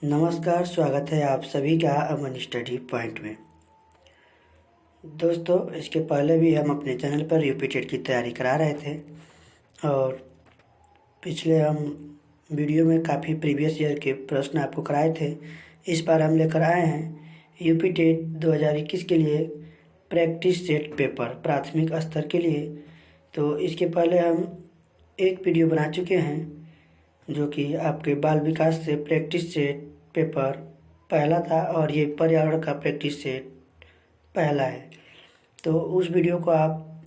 नमस्कार, स्वागत है आप सभी का अमन स्टडी पॉइंट में। दोस्तों, इसके पहले भी हम अपने चैनल पर यूपी टेट की तैयारी करा रहे थे और पिछले हम वीडियो में काफ़ी प्रीवियस ईयर के प्रश्न आपको कराए थे। इस बार हम लेकर आए हैं यूपी टेट 2021 के लिए प्रैक्टिस सेट पेपर प्राथमिक स्तर के लिए। तो इसके पहले हम एक वीडियो बना चुके हैं जो कि आपके बाल विकास से प्रैक्टिस सेट पेपर पहला था और ये पर्यावरण का प्रैक्टिस सेट पहला है। तो उस वीडियो को आप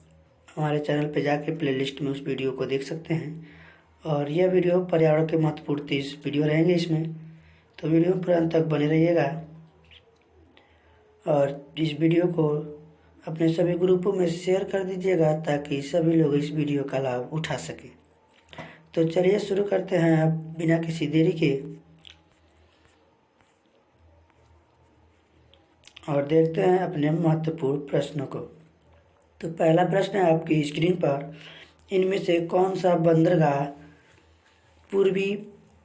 हमारे चैनल पे जाके प्लेलिस्ट में उस वीडियो को देख सकते हैं। और यह वीडियो पर्यावरण के महत्वपूर्ण 30 वीडियो रहेंगे इसमें, तो वीडियो पूरे अंत तक बने रहिएगा और इस वीडियो को अपने सभी ग्रुपों में शेयर कर दीजिएगा ताकि सभी लोग इस वीडियो का लाभ उठा सकें। तो चलिए शुरू करते हैं अब बिना किसी देरी के और देखते हैं अपने महत्वपूर्ण प्रश्नों को। तो पहला प्रश्न है आपकी स्क्रीन पर, इनमें से कौन सा बंदरगाह पूर्वी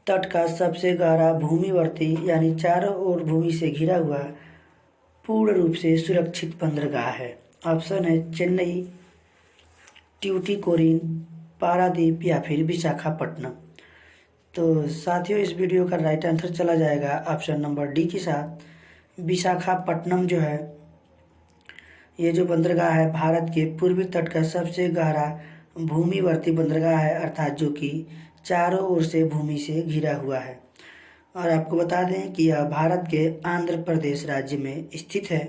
तट का सबसे गहरा भूमिवर्ती यानी चारों ओर भूमि से घिरा हुआ पूर्ण रूप से सुरक्षित बंदरगाह है? ऑप्शन है चेन्नई, ट्यूटिकोरिन, पारादीप या फिर विशाखापट्टनम। तो साथियों, इस वीडियो का राइट आंसर चला जाएगा ऑप्शन नंबर डी के साथ। विशाखापट्टनम जो है, ये जो बंदरगाह है भारत के पूर्वी तट का सबसे गहरा भूमिवर्ती बंदरगाह है, अर्थात जो कि चारों ओर से भूमि से घिरा हुआ है। और आपको बता दें कि यह भारत के आंध्र प्रदेश राज्य में स्थित है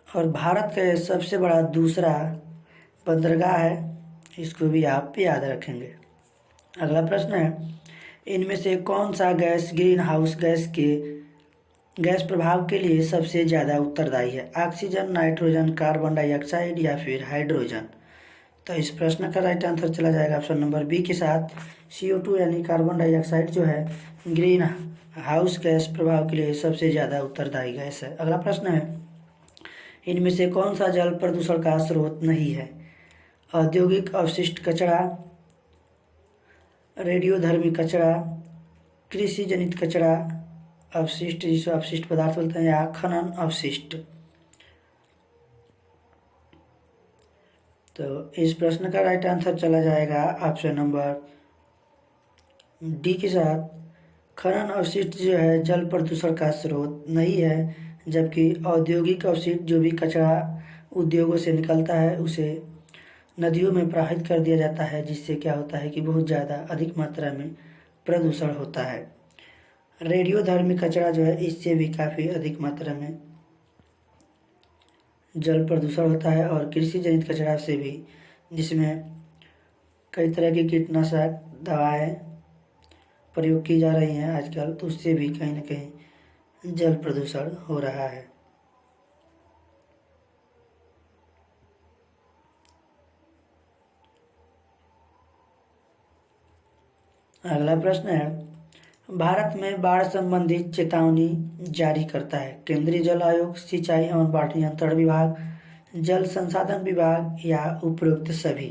और भारत का सबसे बड़ा दूसरा बंदरगाह है। इसको भी आप याद रखेंगे। अगला प्रश्न है, इनमें से कौन सा गैस ग्रीन हाउस गैस प्रभाव के लिए सबसे ज़्यादा उत्तरदायी है? ऑक्सीजन, नाइट्रोजन, कार्बन डाइऑक्साइड या फिर हाइड्रोजन। तो इस प्रश्न का राइट आंसर चला जाएगा ऑप्शन नंबर बी के साथ। CO2 यानी कार्बन डाइऑक्साइड जो है ग्रीन हाउस गैस प्रभाव के लिए सबसे ज़्यादा उत्तरदायी गैस है। अगला प्रश्न है, इनमें से कौन सा जल प्रदूषण का स्रोत नहीं है? औद्योगिक अवशिष्ट कचरा, रेडियोधर्मी कचरा, कृषि जनित कचरा अवशिष्ट जिसे अपशिष्ट पदार्थ बोलते हैं, या खनन अवशिष्ट। तो इस प्रश्न का राइट आंसर चला जाएगा ऑप्शन नंबर डी के साथ। खनन अवशिष्ट जो है जल प्रदूषण का स्रोत नहीं है, जबकि औद्योगिक अवशिष्ट जो भी कचरा उद्योगों से निकलता है उसे नदियों में प्रवाहित कर दिया जाता है, जिससे क्या होता है कि बहुत ज़्यादा अधिक मात्रा में प्रदूषण होता है। रेडियोधर्मी कचरा जो है इससे भी काफ़ी अधिक मात्रा में जल प्रदूषण होता है और कृषि जनित कचरा से भी, जिसमें कई तरह की कीटनाशक दवाएं प्रयोग की जा रही हैं आजकल, तो उससे भी कहीं ना कहीं जल प्रदूषण हो रहा है। अगला प्रश्न है, भारत में बाढ़ संबंधित चेतावनी जारी करता है केंद्रीय जल आयोग, सिंचाई एवं बाढ़ नियंत्रण विभाग, जल संसाधन विभाग या उपरोक्त सभी।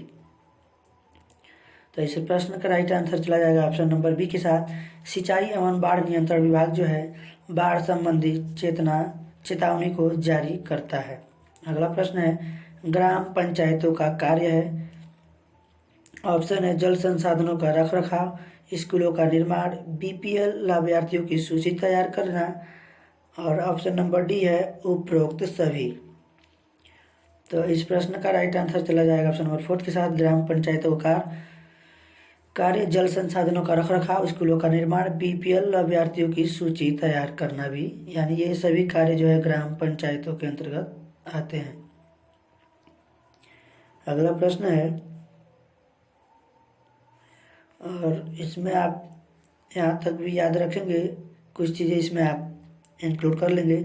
तो इस प्रश्न का राइट आंसर चला जाएगा ऑप्शन नंबर बी के साथ। सिंचाई एवं बाढ़ नियंत्रण विभाग जो है बाढ़ संबंधित चेतावनी को जारी करता है। अगला प्रश्न है, ग्राम पंचायतों का कार्य है। ऑप्शन है जल संसाधनों का रख रखाव, स्कूलों का निर्माण, BPL लाभार्थियों की सूची तैयार करना, और ऑप्शन नंबर डी है उपरोक्त सभी। तो इस प्रश्न का राइट आंसर चला जाएगा ऑप्शन नंबर 4 के साथ। ग्राम पंचायतों का कार्य जल संसाधनों का रख रखाव, स्कूलों का निर्माण, BPL लाभार्थियों की सूची तैयार करना भी, यानी ये सभी कार्य जो है ग्राम पंचायतों के अंतर्गत आते हैं। अगला प्रश्न है, और इसमें आप यहाँ तक भी याद रखेंगे, कुछ चीज़ें इसमें आप इंक्लूड कर लेंगे।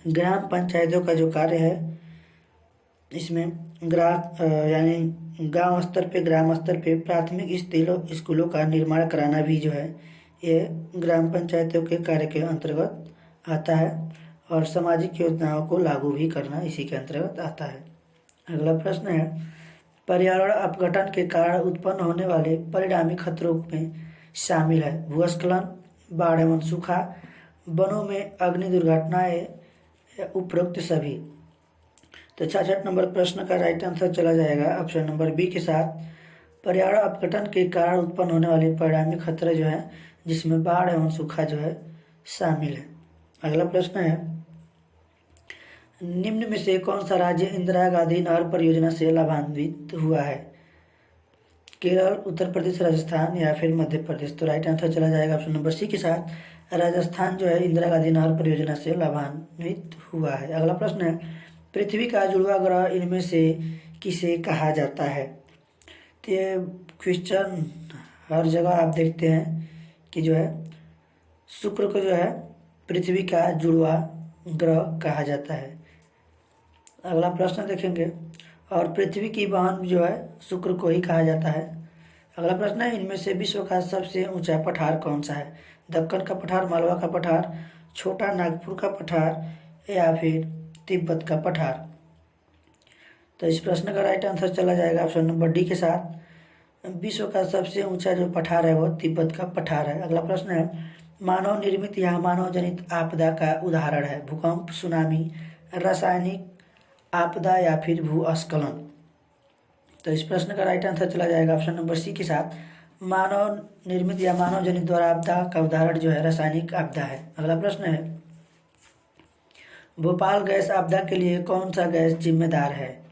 ग्राम पंचायतों का जो कार्य है इसमें यानी गांव स्तर पे, ग्राम स्तर पे प्राथमिक स्कूलों का निर्माण कराना भी जो है ये ग्राम पंचायतों के कार्य के अंतर्गत आता है, और सामाजिक योजनाओं को लागू भी करना इसी के अंतर्गत आता है। अगला प्रश्न है, पर्यावरण अपघटन के कारण उत्पन्न होने वाले परिणामी खतरों में शामिल है। भूस्खलन, बाढ़ एवं सूखा, वनों में अग्नि दुर्घटनाएं या उपरोक्त सभी। तो 66 नंबर प्रश्न का राइट आंसर चला जाएगा ऑप्शन नंबर बी के साथ, पर्यावरण अपघटन के कारण उत्पन्न होने वाले परिणामी खतरे जो है जिसमें बाढ़ एवं सूखा जो है शामिल है। अगला प्रश्न है, निम्न में से कौन सा राज्य इंदिरा गांधी नहर परियोजना से लाभान्वित हुआ है? केरल, उत्तर प्रदेश, राजस्थान या फिर मध्य प्रदेश। तो राइट आंसर चला जाएगा ऑप्शन नंबर सी के साथ, राजस्थान जो है इंदिरा गांधी नहर परियोजना से लाभान्वित हुआ है। अगला प्रश्न है, पृथ्वी का जुड़वा ग्रह इनमें से किसे कहा जाता है? तो ये क्वेश्चन हर जगह आप देखते हैं कि जो है शुक्र को जो है पृथ्वी का जुड़वा ग्रह कहा जाता है। अगला प्रश्न देखेंगे, और पृथ्वी की बहन जो है शुक्र को ही कहा जाता है। अगला प्रश्न है, इनमें से विश्व का सबसे ऊंचा पठार कौन सा है? दक्कन का पठार, मालवा का पठार, छोटा नागपुर का पठार या फिर तिब्बत का पठार। तो इस प्रश्न का राइट आंसर चला जाएगा ऑप्शन नंबर डी के साथ, विश्व का सबसे ऊंचा जो पठार है वो तिब्बत का पठार है। अगला प्रश्न है, मानव निर्मित या मानव जनित आपदा का उदाहरण है? भूकंप, सुनामी, रासायनिक आपदा या फिर भूस्खलन। तो इस प्रश्न का राइट आंसर चला जाएगा ऑप्शन नंबर सी के साथ, मानव निर्मित या मानव जनित द्वारा आपदा का उदाहरण जो है रासायनिक आपदा है। अगला प्रश्न है, भोपाल गैस आपदा के लिए कौन सा गैस जिम्मेदार है?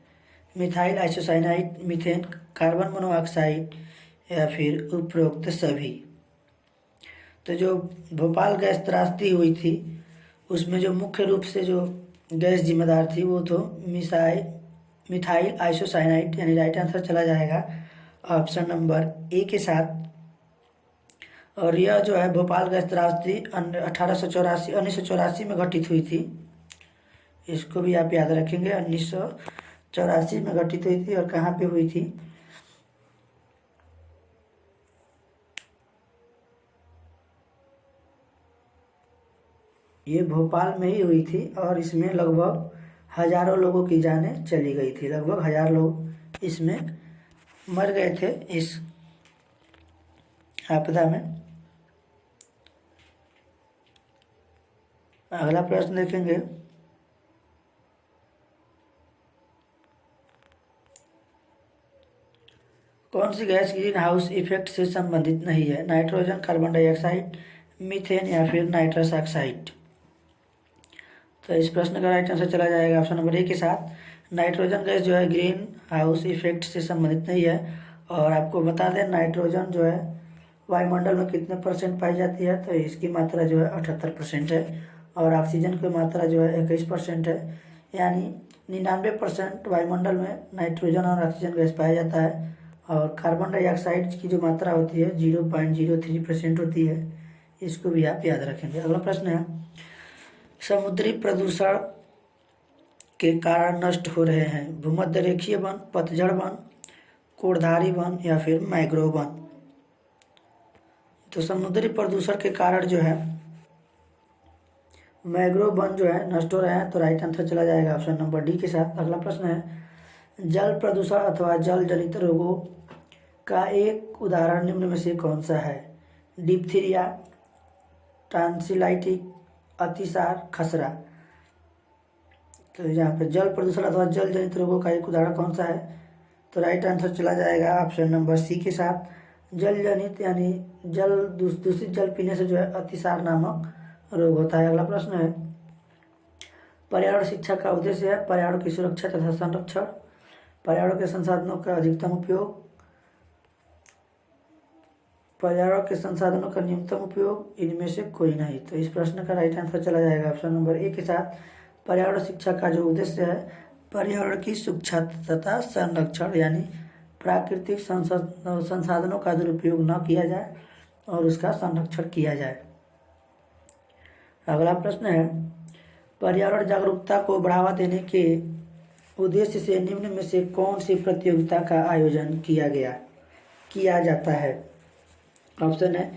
Methyl isocyanide, methane, carbon monoxide या फिर उपरोक्त सभी। तो जो भोपाल गैस त्रासदी हुई थी उसमें जो मुख्य रूप से जो गैस जिम्मेदार थी वो तो मिथाइल आइसोसाइनाइड, यानी राइट आंसर चला जाएगा ऑप्शन नंबर ए के साथ। और यह जो है भोपाल गैस त्रासदी 1984 में घटित हुई थी, इसको भी आप याद रखेंगे। 1984 में घटित हुई थी और कहाँ पे हुई थी? ये भोपाल में ही हुई थी और इसमें लगभग हजारों लोगों की जानें चली गई थी, लगभग 1000 लोग इसमें मर गए थे इस आपदा में। अगला प्रश्न देखेंगे, कौन सी गैस ग्रीन हाउस इफेक्ट से संबंधित नहीं है? नाइट्रोजन, कार्बन डाइऑक्साइड, मीथेन या फिर नाइट्रस ऑक्साइड। तो इस प्रश्न का राइट आंसर चला जाएगा ऑप्शन नंबर ए के साथ, नाइट्रोजन गैस जो है ग्रीन हाउस इफेक्ट से संबंधित नहीं है। और आपको बता दें नाइट्रोजन जो है वायुमंडल में कितने परसेंट पाई जाती है? तो इसकी मात्रा जो है 78% है और ऑक्सीजन की मात्रा जो है 21% है, यानी 99% वायुमंडल में नाइट्रोजन और ऑक्सीजन गैस पाया जाता है। और कार्बन डाइऑक्साइड की जो मात्रा होती है 0.03% होती है, इसको भी आप याद रखेंगे। अगला प्रश्न है, समुद्री प्रदूषण के कारण नष्ट हो रहे हैं भूमध्य रेखीय वन, पतझड़ वन, कोड़धारी वन या फिर मैंग्रोव वन। तो समुद्री प्रदूषण के कारण जो है मैंग्रोव वन जो है नष्ट हो रहे हैं, तो राइट आंसर चला जाएगा ऑप्शन नंबर डी के साथ। अगला प्रश्न है, जल प्रदूषण अथवा जल जनित रोगों का एक उदाहरण निम्न में से कौन सा है? डिप्थीरिया, टॉन्सिलाइटिस, अतिसार, खसरा। तो यहाँ पे जल प्रदूषण अथवा जल जनित रोगों का एक उदाहरण कौन सा है? तो राइट आंसर चला जाएगा ऑप्शन नंबर सी के साथ, जल जनित, यानी दूषित जल पीने से जो है अतिसार नामक रोग होता है। अगला प्रश्न है, पर्यावरण शिक्षा का उद्देश्य है पर्यावरण की सुरक्षा तथा संरक्षण, पर्यावरण के संसाधनों का अधिकतम उपयोग, पर्यावरण के संसाधनों का न्यूनतम उपयोग, इनमें से कोई नहीं। तो इस प्रश्न का राइट आंसर चला जाएगा ऑप्शन नंबर ए के साथ, पर्यावरण शिक्षा का जो उद्देश्य है पर्यावरण की सुरक्षा तथा संरक्षण, यानी प्राकृतिक संसाधनों का दुरुपयोग न किया जाए और उसका संरक्षण किया जाए। अगला प्रश्न है, पर्यावरण जागरूकता को बढ़ावा देने के उद्देश्य से निम्न में से कौन सी प्रतियोगिता का आयोजन किया जाता है? ऑप्शन है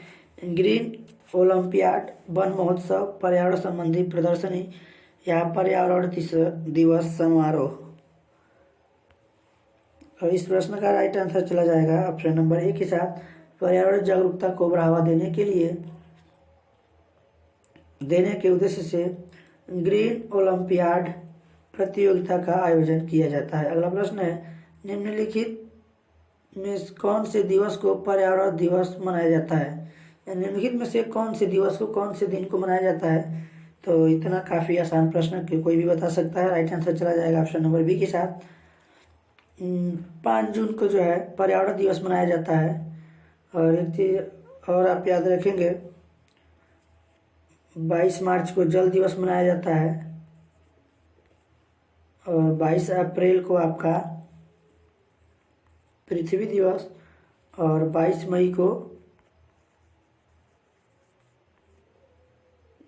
ग्रीन ओलंपियाड, वन महोत्सव, पर्यावरण संबंधी प्रदर्शनी या पर्यावरण दिवस समारोह। और इस प्रश्न का राइट आंसर चला जाएगा ऑप्शन नंबर ए के साथ, पर्यावरण जागरूकता को बढ़ावा देने के उद्देश्य से ग्रीन ओलंपियाड प्रतियोगिता का आयोजन किया जाता है। अगला प्रश्न है, निम्नलिखित में कौन से दिवस को पर्यावरण दिवस मनाया जाता है, या निम्नलिखित में से कौन से दिवस को कौन से दिन को मनाया जाता है। तो इतना काफ़ी आसान प्रश्न कि कोई भी बता सकता है। राइट आंसर चला जाएगा ऑप्शन नंबर बी के साथ। 5 जून को जो है पर्यावरण दिवस मनाया जाता है। और एक चीज़ और आप याद रखेंगे, 22 मार्च को जल दिवस मनाया जाता है, और 22 अप्रैल को आपका पृथ्वी दिवस, और 22 मई को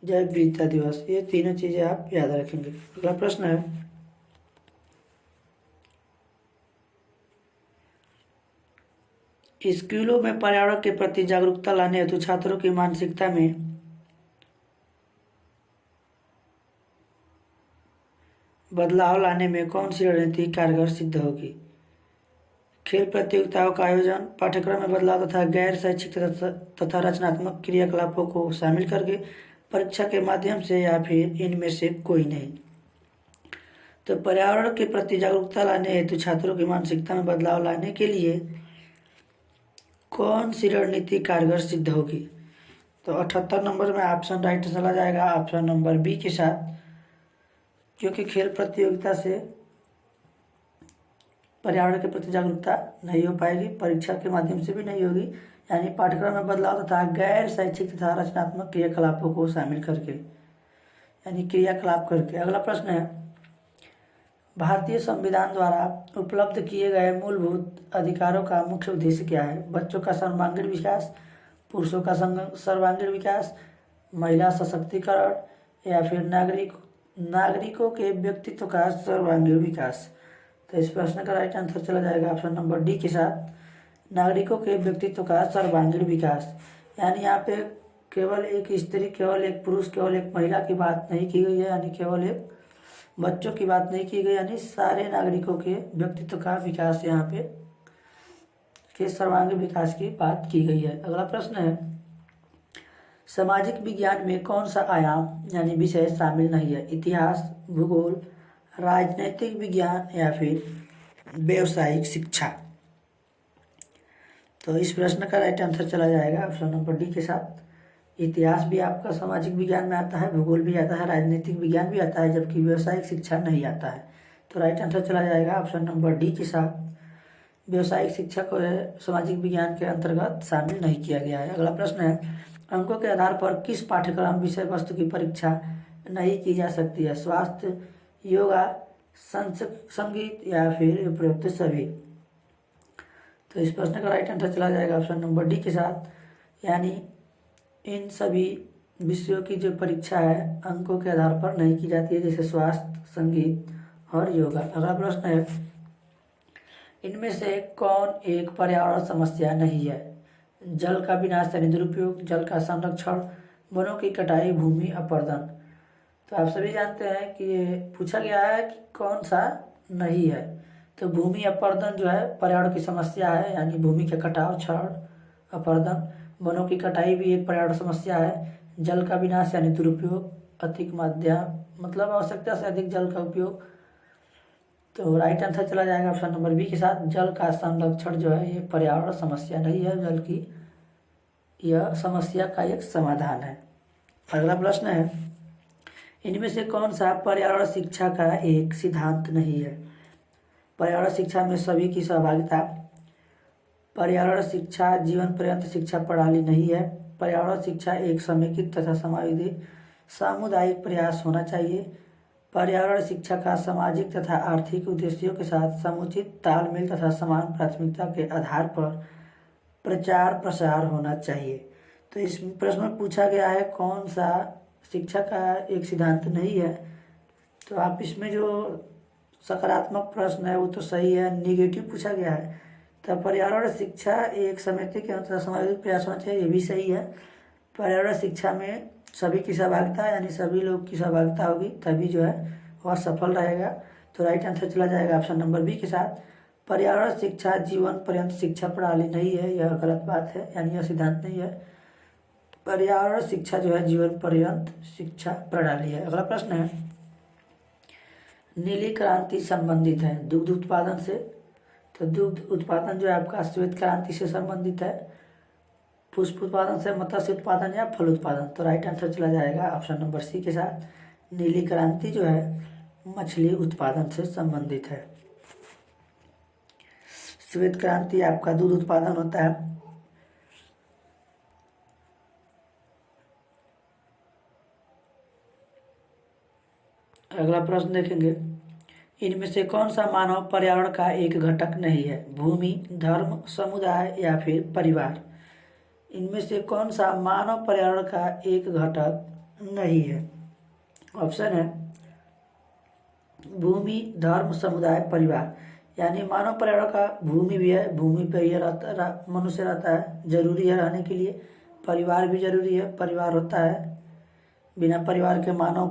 जैव विविधता दिवस। ये तीनों चीज़ें आप याद रखेंगे। अगला प्रश्न है, स्कूलों में पर्यावरण के प्रति जागरूकता लाने हेतु छात्रों की मानसिकता में बदलाव लाने में कौन सी रणनीति कारगर सिद्ध होगी। खेल प्रतियोगिताओं का आयोजन, पाठ्यक्रम में बदलाव तथा गैर शैक्षिक तथा रचनात्मक क्रियाकलापों को शामिल करके, परीक्षा के माध्यम से, या फिर इनमें से कोई नहीं। तो पर्यावरण के प्रति जागरूकता लाने हेतु छात्रों की मानसिकता में बदलाव लाने के लिए कौन सी रणनीति कारगर सिद्ध होगी। तो 78 नंबर में ऑप्शन राइट चला जाएगा ऑप्शन नंबर बी के साथ, क्योंकि खेल प्रतियोगिता से पर्यावरण के प्रति जागरूकता नहीं हो पाएगी, परीक्षा के माध्यम से भी नहीं होगी, यानी पाठ्यक्रम में बदलाव तथा गैर शैक्षिक तथा रचनात्मक क्रियाकलापों को शामिल करके, यानी क्रियाकलाप करके। अगला प्रश्न है, भारतीय संविधान द्वारा उपलब्ध किए गए मूलभूत अधिकारों का मुख्य उद्देश्य क्या है। बच्चों का सर्वांगीण विकास, पुरुषों का सर्वांगीण विकास, महिला सशक्तिकरण, या फिर नागरिकों के व्यक्तित्व का सर्वांगीण विकास। तो इस प्रश्न का राइट आंसर चला जाएगा ऑप्शन नंबर डी के साथ, नागरिकों के व्यक्तित्व का सर्वांगीण विकास। यानी यहाँ पे केवल एक स्त्री, केवल एक पुरुष, केवल एक महिला की बात नहीं की गई है, यानी केवल एक बच्चों की बात नहीं की गई, यानी सारे नागरिकों के व्यक्तित्व का विकास यहाँ पे के सर्वांगीण विकास की बात की गई है। अगला प्रश्न है, सामाजिक विज्ञान में कौन सा आयाम यानी विषय शामिल नहीं है। इतिहास, भूगोल, राजनैतिक विज्ञान, या फिर व्यवसायिक शिक्षा। तो इस प्रश्न का राइट आंसर चला जाएगा ऑप्शन नंबर डी के साथ। इतिहास भी आपका सामाजिक विज्ञान में आता है, भूगोल भी आता है, राजनीतिक विज्ञान भी आता है, जबकि व्यवसायिक शिक्षा नहीं आता है। तो राइट आंसर चला जाएगा ऑप्शन नंबर डी के साथ, व्यवसायिक शिक्षा को सामाजिक विज्ञान के अंतर्गत शामिल नहीं किया गया है। अगला प्रश्न है, अंकों के आधार पर किस पाठ्यक्रम विषय वस्तु की परीक्षा नहीं की जा सकती है। स्वास्थ्य, योगा, संगीत, या फिर उपयुक्त सभी। तो इस प्रश्न का राइट आंसर चला जाएगा ऑप्शन नंबर डी के साथ, यानी इन सभी विषयों की जो परीक्षा है अंकों के आधार पर नहीं की जाती है, जैसे स्वास्थ्य, संगीत और योगा। अगला प्रश्न है, इनमें से कौन एक पर्यावरण समस्या नहीं है। जल का विनाश यानी दुरुपयोग, जल का संरक्षण, वनों की कटाई, भूमि अपरदन। तो आप सभी जानते हैं कि ये पूछा गया है कि कौन सा नहीं है। तो भूमि अपरदन जो है पर्यावरण की समस्या है, यानी भूमि के कटाव, क्षरण, अपरदन। वनों की कटाई भी एक पर्यावरण समस्या है। जल का विनाश यानी दुरुपयोग, अधिक माध्यम मतलब आवश्यकता से अधिक जल का उपयोग। तो राइट आंसर चला जाएगा ऑप्शन नंबर बी के साथ, जल का संरक्षण जो है ये पर्यावरण समस्या नहीं है, जल की यह समस्या का एक समाधान है। अगला प्रश्न है, इनमें से कौन सा पर्यावरण शिक्षा का एक सिद्धांत नहीं है। पर्यावरण शिक्षा में सभी की सहभागिता, पर्यावरण शिक्षा जीवन पर्यंत शिक्षा प्रणाली नहीं है, पर्यावरण शिक्षा एक समेकित तथा समावेशी सामुदायिक प्रयास होना चाहिए, पर्यावरण शिक्षा का सामाजिक तथा आर्थिक उद्देश्यों के साथ समुचित तालमेल तथा समान प्राथमिकता के आधार पर प्रचार प्रसार होना चाहिए। तो इस प्रश्न में पूछा गया है कौन सा शिक्षा का एक सिद्धांत नहीं है। तो आप इसमें जो सकारात्मक प्रश्न है वो तो सही है, निगेटिव पूछा गया है। तो पर्यावरण शिक्षा एक समिति के अंतर्गत सामाजिक प्रयास होना चाहिए, ये भी सही है। पर्यावरण शिक्षा में सभी की सहभागिता यानी सभी लोग की सहभागिता होगी तभी जो है वह सफल रहेगा। तो राइट आंसर चला जाएगा ऑप्शन नंबर बी के साथ, पर्यावरण शिक्षा जीवन पर्यंत शिक्षा प्रणाली नहीं है, यह गलत बात है, यानी यह सिद्धांत नहीं है। पर्यावरण शिक्षा जो है जीवन पर्यंत शिक्षा प्रणाली है। अगला प्रश्न है, नीली क्रांति संबंधित है दुग्ध उत्पादन से, तो दुग्ध उत्पादन जो है आपका श्वेत क्रांति से संबंधित है। पुष्प उत्पादन से मत्स्य उत्पादन या फल उत्पादन, तो राइट आंसर चला जाएगा ऑप्शन नंबर सी के साथ। नीली क्रांति जो है मछली उत्पादन से संबंधित है। श्वेत क्रांति आपका दूध उत्पादन होता है। अगला प्रश्न देखेंगे, इनमें से कौन सा मानव पर्यावरण का एक घटक नहीं है? भूमि, धर्म, समुदाय या फिर परिवार। इनमें से कौन सा मानव पर्यावरण का एक घटक नहीं है? ऑप्शन है भूमि, धर्म, समुदाय, परिवार। यानी मानव पर्यावरण का भूमि भी है, भूमि पर यह मनुष्य रहता है, जरूरी है रहने के लिए। परिवार भी जरूरी है, परिवार होता है, बिना परिवार के मानव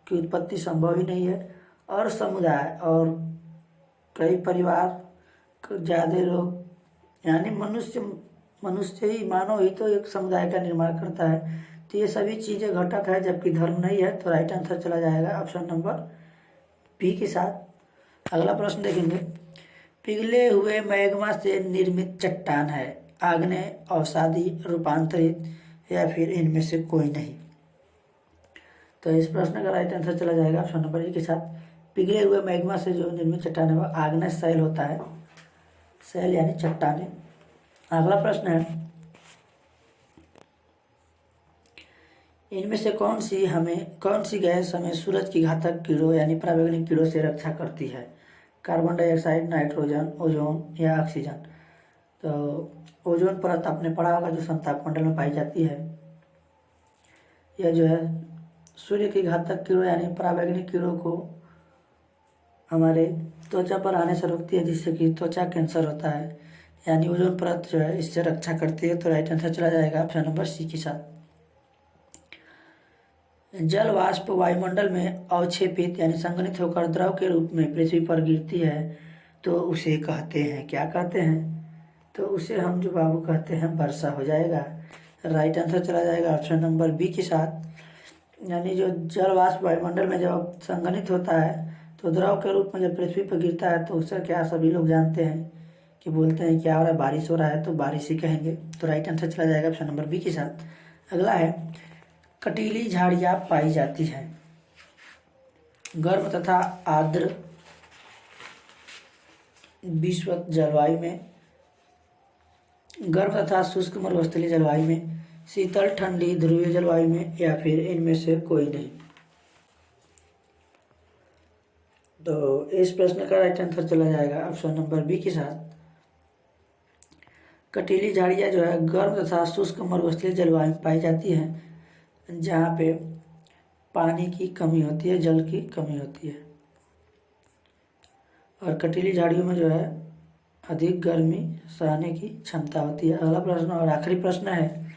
की उत्पत्ति संभव ही नहीं है। और समुदाय, और कई परिवार ज़्यादा लोग, यानी मनुष्य ही, मानव ही तो एक समुदाय का निर्माण करता है। तो ये सभी चीज़ें घटक है, जबकि धर्म नहीं है। तो राइट आंसर चला जाएगा ऑप्शन नंबर बी के साथ। अगला प्रश्न देखेंगे, पिघले हुए मैग्मा से निर्मित चट्टान है, आग्नेय, अवसादी, रूपांतरित या फिर इनमें से कोई नहीं। तो इस प्रश्न का राइट आंसर चला जाएगा ऑप्शन नंबर ए के साथ। पिघले हुए मैग्मा से जो निर्मित चट्टान है वह आग्नेय शैल होता है, शैल यानी चट्टानें। अगला प्रश्न है, इनमें से कौन सी गैस हमें सूरज की घातक कीड़ों यानी पराबैंगनी कीड़ों से रक्षा करती है? कार्बन डाइऑक्साइड, नाइट्रोजन, ओजोन या ऑक्सीजन। तो ओजोन परत आपने पढ़ा होगा जो समताप में पाई जाती है। यह जो है सूर्य की घातक कीड़ों यानी पराबैंगनी कीड़ों को हमारे त्वचा पर आने से रोकती है, जिससे कि त्वचा कैंसर होता है। यानी ओजोन परत जो है इससे रक्षा करती है। तो राइट आंसर चला जाएगा ऑप्शन नंबर सी के साथ। जल वाष्प वायुमंडल में अवक्षेपित यानी संघनित होकर द्रव के रूप में पृथ्वी पर गिरती है, तो उसे कहते हैं, क्या कहते हैं? तो उसे हम जो बाबू कहते हैं वर्षा हो जाएगा। राइट आंसर चला जाएगा ऑप्शन नंबर बी के साथ। यानी जो जल वाष्प वायुमंडल में जब संघनित होता है तो द्रव के रूप में जब पृथ्वी पर गिरता है, तो उससे क्या सभी लोग जानते हैं कि बोलते हैं क्या हो रहा है, बारिश हो रहा है, तो बारिश ही कहेंगे। तो राइट आंसर चला जाएगा ऑप्शन नंबर बी के साथ। अगला है, कटीली झाड़ियाँ पाई जाती हैं गर्म तथा आर्द्र विषुवत जलवायु में, गर्म तथा शुष्क मरुस्थलीय जलवायु में, शीतल ठंडी ध्रुवीय जलवायु में या फिर इनमें से कोई नहीं। तो इस प्रश्न का राइट आंसर चला जाएगा ऑप्शन नंबर बी के साथ। कटीली झाड़ियाँ जो है गर्म तथा शुष्क मरुस्थलीय जलवायु में पाई जाती हैं, जहाँ पे पानी की कमी होती है, जल की कमी होती है। और कटीली झाड़ियों में जो है अधिक गर्मी सहने की क्षमता होती है। अगला प्रश्न और आखिरी प्रश्न है,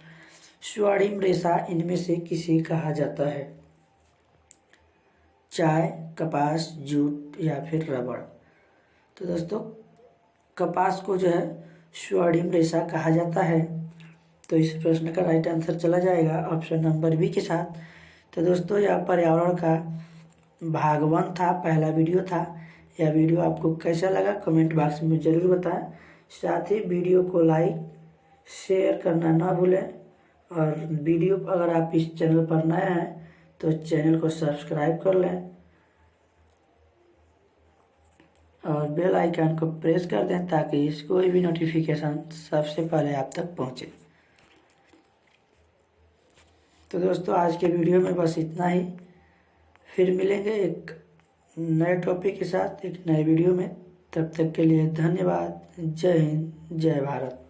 स्वर्णिम रेशा इनमें से किसे कहा जाता है? चाय, कपास, जूट या फिर रबड़। तो दोस्तों कपास को जो है स्वर्णिम रेशा कहा जाता है। तो इस प्रश्न का राइट आंसर चला जाएगा ऑप्शन नंबर बी के साथ। तो दोस्तों यह पर्यावरण का भाग 1 था, पहला वीडियो था। यह वीडियो आपको कैसा लगा कमेंट बॉक्स में ज़रूर बताएं। साथ ही वीडियो को लाइक शेयर करना ना भूलें। और वीडियो अगर आप इस चैनल पर नए हैं तो चैनल को सब्सक्राइब कर लें और बेल आइकन को प्रेस कर दें, ताकि इस कोई भी नोटिफिकेशन सबसे पहले आप तक पहुंचे। तो दोस्तों आज के वीडियो में बस इतना ही। फिर मिलेंगे एक नए टॉपिक के साथ एक नए वीडियो में। तब तक के लिए धन्यवाद। जय हिंद, जय भारत।